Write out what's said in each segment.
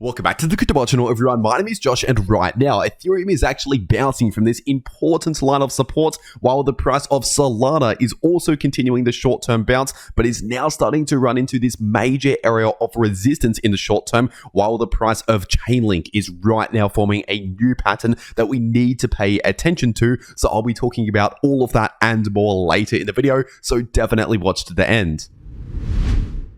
Welcome back to the Crypto World channel, everyone. My name is Josh, and right now, Ethereum is actually bouncing from this important line of support, while the price of Solana is also continuing the short-term bounce, but is now starting to run into this major area of resistance in the short term, while the price of Chainlink is right now forming a new pattern that we need to pay attention to. So I'll be talking about all of that and more later in the video, so definitely watch to the end.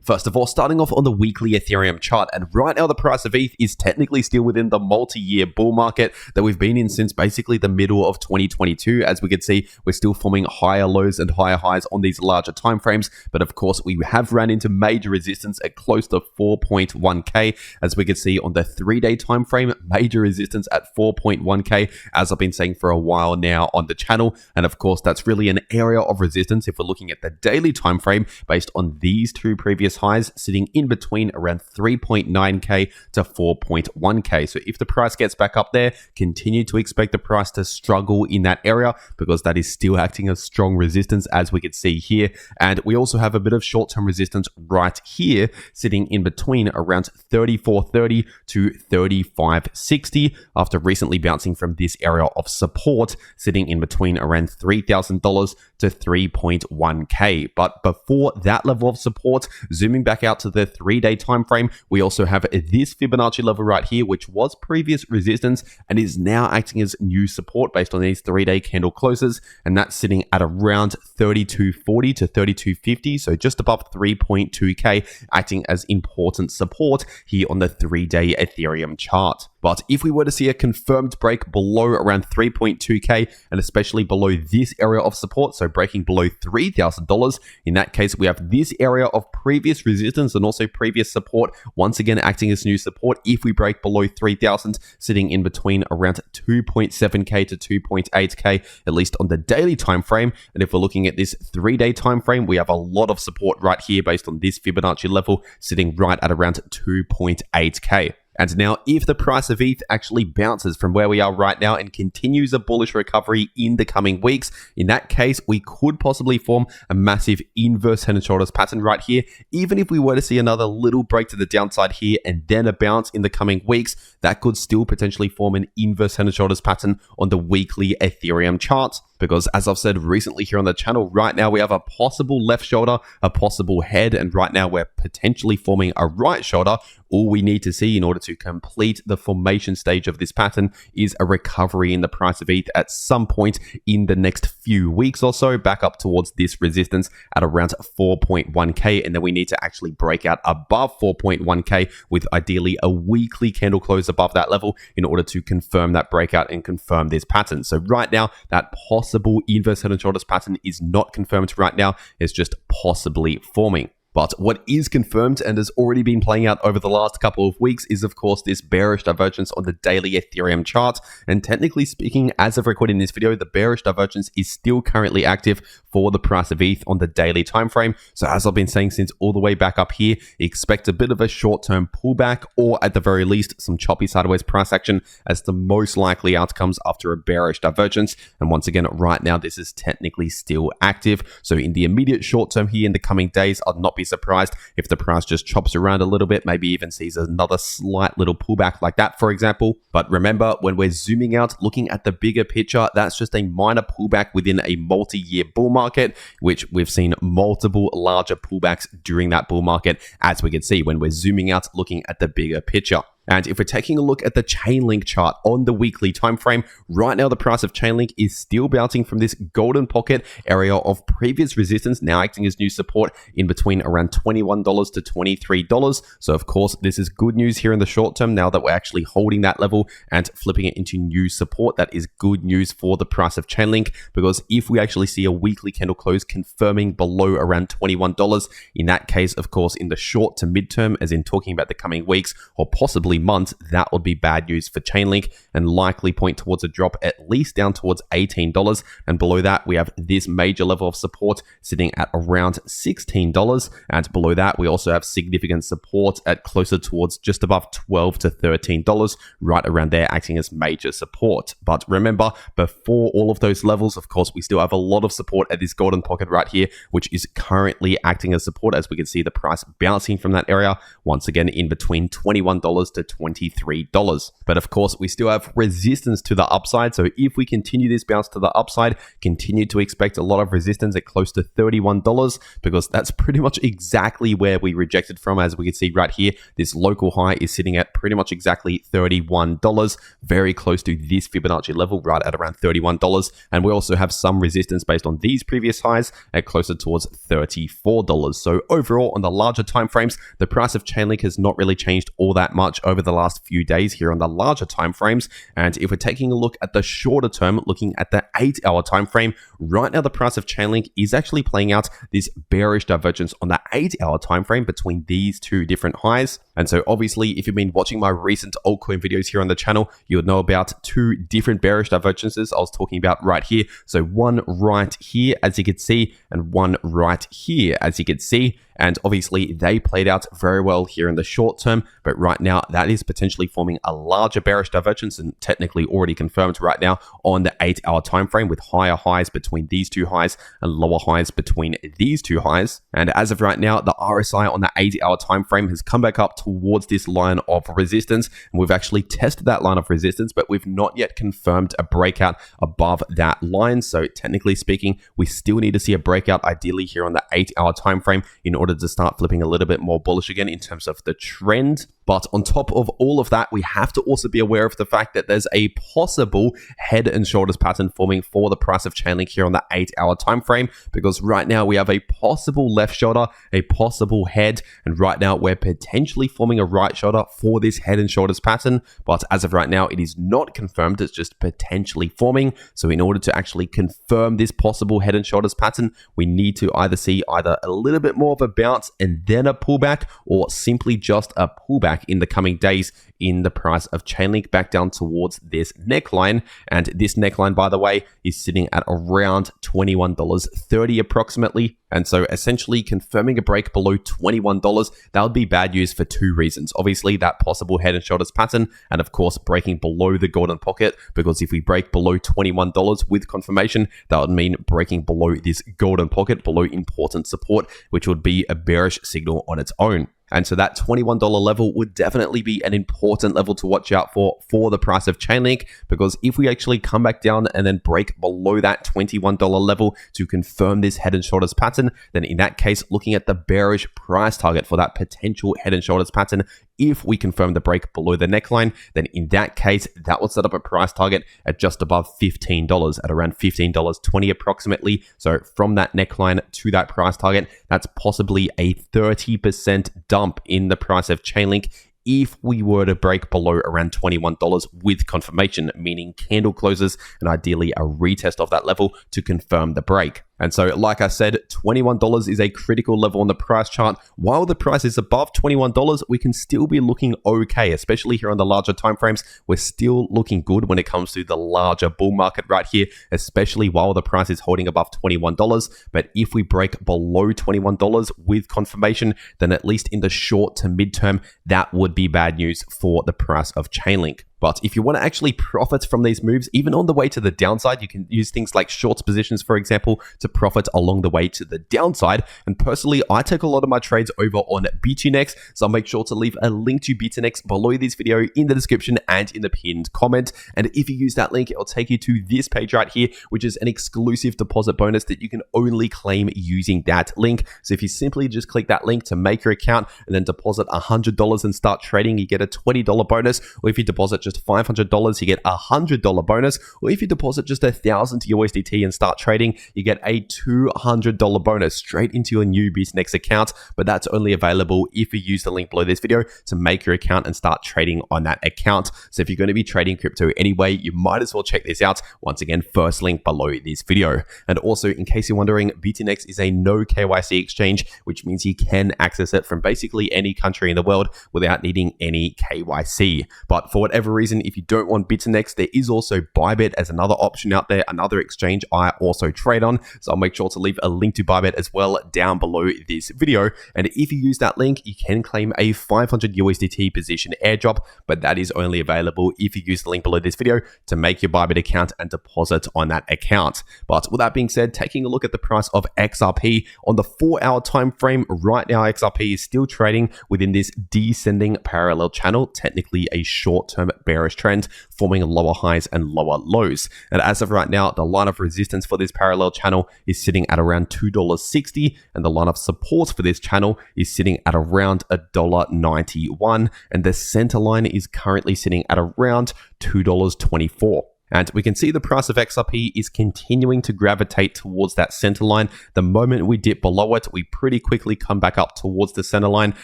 First of all, starting off on the weekly Ethereum chart, and right now the price of ETH is technically still within the multi-year bull market that we've been in since basically the middle of 2022. As we can see, we're still forming higher lows and higher highs on these larger timeframes, but of course we have ran into major resistance at close to 4.1k. As we can see on the 3-day time frame, major resistance at 4.1k, as I've been saying for a while now on the channel. And of course, that's really an area of resistance if we're looking at the daily time frame based on these two previous highs sitting in between around 3.9k to 4.1k. So if the price gets back up there, continue to expect the price to struggle in that area, because that is still acting as strong resistance, as we can see here. And we also have a bit of short-term resistance right here sitting in between around 34.30 to 35.60 after recently bouncing from this area of support sitting in between around $3,000 to 3.1k. But before that level of support, zooming back out to the 3-day time frame, we also have this Fibonacci level right here, which was previous resistance and is now acting as new support based on these 3-day candle closes, and that's sitting at around 32.40 to 32.50, so just above 3.2k, acting as important support here on the 3-day Ethereum chart. But if we were to see a confirmed break below around 3.2k, and especially below this area of support, so breaking below $3,000, in that case we have this area of previous resistance and also previous support once again acting as new support. If we break below 3,000, sitting in between around 2.7k to 2.8k, at least on the daily time frame. And if we're looking at this 3-day time frame, we have a lot of support right here based on this Fibonacci level sitting right at around 2.8k. And now, if the price of ETH actually bounces from where we are right now and continues a bullish recovery in the coming weeks, in that case, we could possibly form a massive inverse head and shoulders pattern right here. Even if we were to see another little break to the downside here and then a bounce in the coming weeks, that could still potentially form an inverse head and shoulders pattern on the weekly Ethereum chart. Because as I've said recently here on the channel, right now we have a possible left shoulder, a possible head, and right now we're potentially forming a right shoulder. All we need to see in order to complete the formation stage of this pattern is a recovery in the price of ETH at some point in the next few weeks or so, back up towards this resistance at around 4.1k, and then we need to actually break out above 4.1k with ideally a weekly candle close above that level in order to confirm that breakout and confirm this pattern. So right now, that possible inverse head and shoulders pattern is not confirmed right now, it's just possibly forming. But what is confirmed and has already been playing out over the last couple of weeks is, of course, this bearish divergence on the daily Ethereum chart. And technically speaking, as of recording this video, the bearish divergence is still currently active for the price of ETH on the daily time frame. So as I've been saying since all the way back up here, expect a bit of a short-term pullback, or at the very least, some choppy sideways price action as the most likely outcomes after a bearish divergence. And once again, right now, this is technically still active. So in the immediate short term here in the coming days, I'd not be surprised if the price just chops around a little bit, maybe even sees another slight little pullback like that, for example. But remember, when we're zooming out, looking at the bigger picture, that's just a minor pullback within a multi-year bull market, which we've seen multiple larger pullbacks during that bull market, as we can see when we're zooming out, looking at the bigger picture. And if we're taking a look at the Chainlink chart on the weekly time frame, right now the price of Chainlink is still bouncing from this golden pocket area of previous resistance, now acting as new support in between around $21 to $23. So of course, this is good news here in the short term now that we're actually holding that level and flipping it into new support. That is good news for the price of Chainlink, because if we actually see a weekly candle close confirming below around $21, in that case, of course, in the short to midterm, as in talking about the coming weeks or possibly months, that would be bad news for Chainlink and likely point towards a drop at least down towards $18. And below that, we have this major level of support sitting at around $16. And below that, we also have significant support at closer towards just above $12 to $13, right around there, acting as major support. But remember, before all of those levels, of course, we still have a lot of support at this golden pocket right here, which is currently acting as support, as we can see the price bouncing from that area, once again in between $21 to $23. But of course, we still have resistance to the upside. So if we continue this bounce to the upside, continue to expect a lot of resistance at close to $31, because that's pretty much exactly where we rejected from. As we can see right here, this local high is sitting at pretty much exactly $31, very close to this Fibonacci level, right at around $31. And we also have some resistance based on these previous highs at closer towards $34. So overall, on the larger time frames, the price of Chainlink has not really changed all that much over the last few days here on the larger time frames. And if we're taking a look at the shorter term, looking at the 8-hour time frame, right now the price of Chainlink is actually playing out this bearish divergence on the 8-hour time frame between these two different highs. And so obviously, if you've been watching my recent altcoin videos here on the channel, you would know about two different bearish divergences I was talking about right here. So one right here, as you can see, and one right here, as you can see. And obviously, they played out very well here in the short term. But right now, that is potentially forming a larger bearish divergence, and technically already confirmed right now on the 8-hour time frame, with higher highs between these two highs and lower highs between these two highs. And as of right now, the RSI on the 8-hour time frame has come back up towards this line of resistance. And we've actually tested that line of resistance, but we've not yet confirmed a breakout above that line. So technically speaking, we still need to see a breakout, ideally here on the 8-hour time frame, in order to start flipping a little bit more bullish again in terms of the trend. But on top of all of that, we have to also be aware of the fact that there's a possible head and shoulders pattern forming for the price of Chainlink here on the 8-hour time frame, because right now we have a possible left shoulder, a possible head, and right now we're potentially forming a right shoulder for this head and shoulders pattern. But as of right now, it is not confirmed, it's just potentially forming. So in order to actually confirm this possible head and shoulders pattern, we need to either see a little bit more of a bounce and then a pullback, or simply just a pullback in the coming days in the price of Chainlink back down towards this neckline. And this neckline, by the way, is sitting at around $21.30 approximately. And so essentially confirming a break below $21, that would be bad news for two reasons. Obviously, that possible head and shoulders pattern, and of course, breaking below the golden pocket, because if we break below $21 with confirmation, that would mean breaking below this golden pocket, below important support, which would be a bearish signal on its own. And so that $21 level would definitely be an important level to watch out for the price of Chainlink, because if we actually come back down and then break below that $21 level to confirm this head and shoulders pattern, then in that case, looking at the bearish price target for that potential head and shoulders pattern, if we confirm the break below the neckline, then in that case, that will set up a price target at just above $15, at around $15.20 approximately. So from that neckline to that price target, that's possibly a 30% dump in the price of Chainlink if we were to break below around $21 with confirmation, meaning candle closes and ideally a retest of that level to confirm the break. And so, like I said, $21 is a critical level on the price chart. While the price is above $21, we can still be looking okay, especially here on the larger timeframes. We're still looking good when it comes to the larger bull market right here, especially while the price is holding above $21. But if we break below $21 with confirmation, then at least in the short to midterm, that would be bad news for the price of Chainlink. But if you want to actually profit from these moves, even on the way to the downside, you can use things like shorts positions, for example, to profit along the way to the downside. And personally, I take a lot of my trades over on BTNX, so I'll make sure to leave a link to BTNX below this video in the description and in the pinned comment. And if you use that link, it'll take you to this page right here, which is an exclusive deposit bonus that you can only claim using that link. So if you simply just click that link to make your account and then deposit $100 and start trading, you get a $20 bonus. Or if you deposit just $500, you get a $100 bonus. Or if you deposit just 1,000 USDT and start trading, you get a $200 bonus straight into your new BTNX account. But that's only available if you use the link below this video to make your account and start trading on that account. So if you're going to be trading crypto anyway, you might as well check this out. Once again, first link below this video. And also, in case you're wondering, BTNX is a no KYC exchange, which means you can access it from basically any country in the world without needing any KYC. But for whatever reason, if you don't want Bitfinex, there is also Bybit as another option out there, another exchange I also trade on. So I'll make sure to leave a link to Bybit as well down below this video. And if you use that link, you can claim a 500 USDT position airdrop, but that is only available if you use the link below this video to make your Bybit account and deposit on that account. But with that being said, taking a look at the price of XRP on the 4-hour time frame, right now XRP is still trading within this descending parallel channel, technically a short-term bearish trend, forming lower highs and lower lows. And as of right now, the line of resistance for this parallel channel is sitting at around $2.60, and the line of support for this channel is sitting at around $1.91, and the center line is currently sitting at around $2.24. And we can see the price of XRP is continuing to gravitate towards that center line. The moment we dip below it, we pretty quickly come back up towards the center line.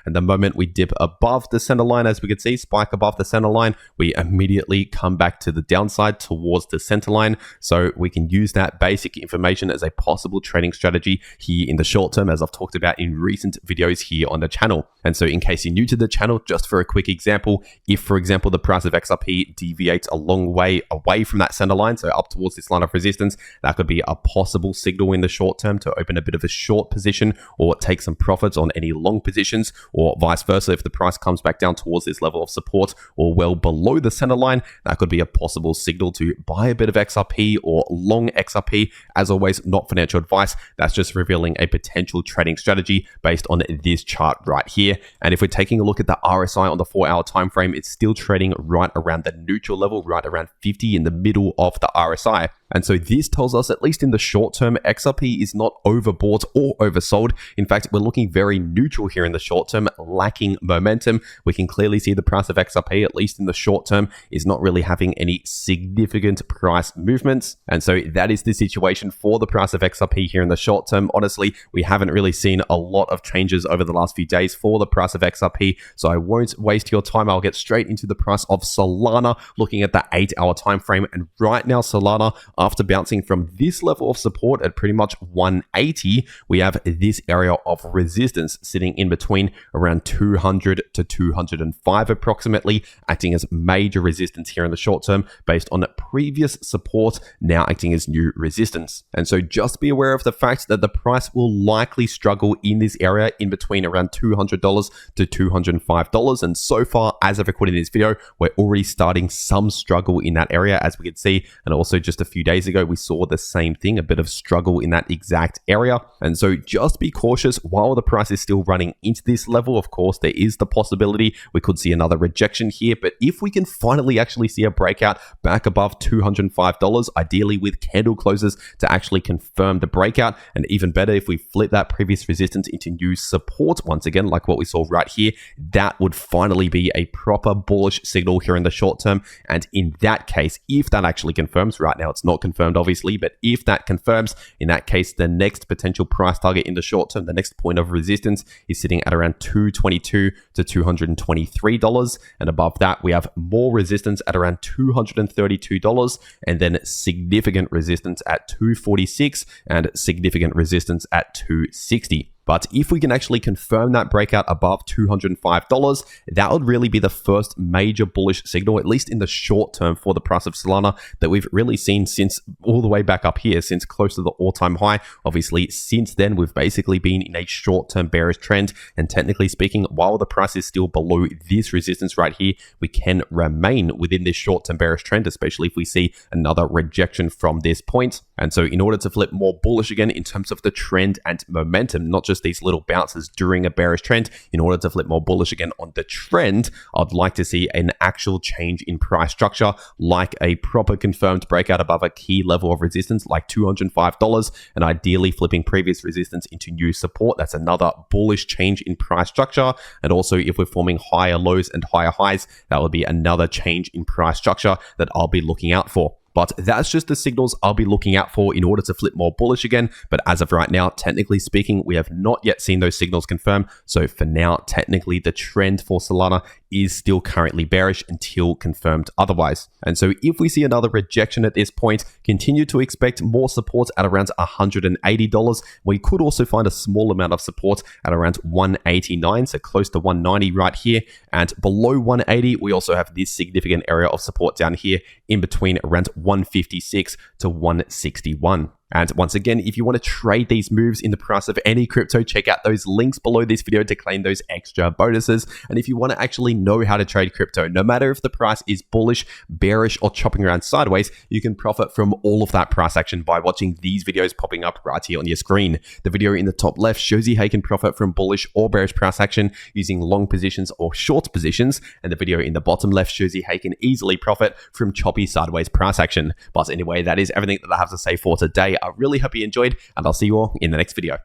And the moment we dip above the center line, as we can see, spike above the center line, we immediately come back to the downside towards the center line. So we can use that basic information as a possible trading strategy here in the short term, as I've talked about in recent videos here on the channel. And so in case you're new to the channel, just for a quick example, if, for example, the price of XRP deviates a long way away from that center line, so up towards this line of resistance, that could be a possible signal in the short term to open a bit of a short position or take some profits on any long positions, or vice versa. If the price comes back down towards this level of support or well below the center line, that could be a possible signal to buy a bit of XRP or long XRP. As always, not financial advice. That's just revealing a potential trading strategy based on this chart right here. And if we're taking a look at the RSI on the 4-hour time frame, it's still trading right around the neutral level, right around 50 in the middle of the RSI. And so this tells us, at least in the short term, XRP is not overbought or oversold. In fact, we're looking very neutral here in the short term, lacking momentum. We can clearly see the price of XRP, at least in the short term, is not really having any significant price movements. And so that is the situation for the price of XRP here in the short term. Honestly, we haven't really seen a lot of changes over the last few days for the price of XRP, so I won't waste your time. I'll get straight into the price of Solana, looking at the 8-hour time frame. And right now, Solana, after bouncing from this level of support at pretty much 180, we have this area of resistance sitting in between around 200 to 205 approximately, acting as major resistance here in the short term based on previous support now acting as new resistance. And so just be aware of the fact that the price will likely struggle in this area in between around $200 to $205. And so far, as of recording this video, we're already starting some struggle in that area, as we can see. And also just a few days ago, we saw the same thing, a bit of struggle in that exact area. And so just be cautious while the price is still running into this level. Of course, there is the possibility we could see another rejection here, but if we can finally actually see a breakout back above $205, ideally with candle closes to actually confirm the breakout, and even better if we flip that previous resistance into new support once again, like what we saw right here, that would finally be a proper bullish signal here in the short term. And in that case, if that actually confirms, right now it's not confirmed obviously, but if that confirms, in that case, the next potential price target in the short term, the next point of resistance is sitting at around $222 to $223. And above that, we have more resistance at around $232, and then significant resistance at $246 and significant resistance at $260. But if we can actually confirm that breakout above $205, that would really be the first major bullish signal, at least in the short term, for the price of Solana that we've really seen since all the way back up here, since close to the all-time high. Obviously, since then, we've basically been in a short-term bearish trend. And technically speaking, while the price is still below this resistance right here, we can remain within this short-term bearish trend, especially if we see another rejection from this point. And so in order to flip more bullish again in terms of the trend and momentum, not just these little bounces during a bearish trend, in order to flip more bullish again on the trend, I'd like to see an actual change in price structure, like a proper confirmed breakout above a key level of resistance like $205, and ideally flipping previous resistance into new support. That's another bullish change in price structure. And also if we're forming higher lows and higher highs, that would be another change in price structure that I'll be looking out for. But that's just the signals I'll be looking out for in order to flip more bullish again. But as of right now, technically speaking, we have not yet seen those signals confirm. So for now, technically the trend for Solana is still currently bearish until confirmed otherwise. And so if we see another rejection at this point, continue to expect more support at around $180. We could also find a small amount of support at around 189, so close to 190 right here. And below 180, we also have this significant area of support down here in between around 156 to 161. And once again, if you want to trade these moves in the price of any crypto, check out those links below this video to claim those extra bonuses. And if you want to actually know how to trade crypto, no matter if the price is bullish, bearish, or chopping around sideways, you can profit from all of that price action by watching these videos popping up right here on your screen. The video in the top left shows you how you can profit from bullish or bearish price action using long positions or short positions. And the video in the bottom left shows you how you can easily profit from choppy sideways price action. But anyway, that is everything that I have to say for today. I really hope you enjoyed, and I'll see you all in the next video.